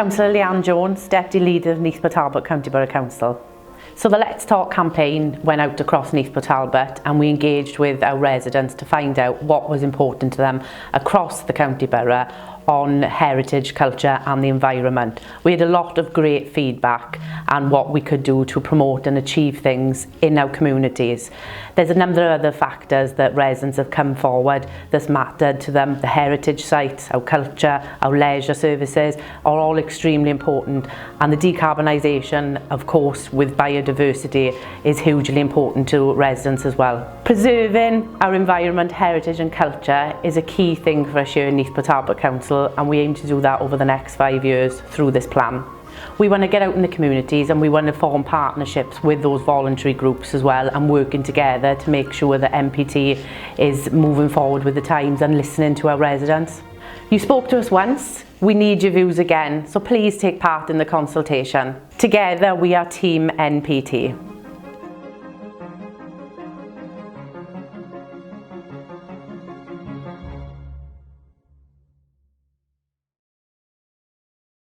Councillor Leanne Jones, Deputy Leader of Neath Talbot County Borough Council. So the Let's Talk campaign went out across Neath Talbot, and we engaged with our residents to find out what was important to them across the county borough on heritage, culture and the environment. We had a lot of great feedback and what we could do to promote and achieve things in our communities. There's a number of other factors that residents have come forward that's mattered to them. The heritage sites, our culture, our leisure services are all extremely important, and the decarbonisation, of course, with biodiversity is hugely important to residents as well. Preserving our environment, heritage and culture is a key thing for us here in Neath Talbot Council, and we aim to do that over the next 5 years through this plan. We want to get out in the communities, and we want to form partnerships with those voluntary groups as well, and working together to make sure that NPT is moving forward with the times and listening to our residents. You spoke to us once, we need your views again, so please take part in the consultation. Together we are Team NPT.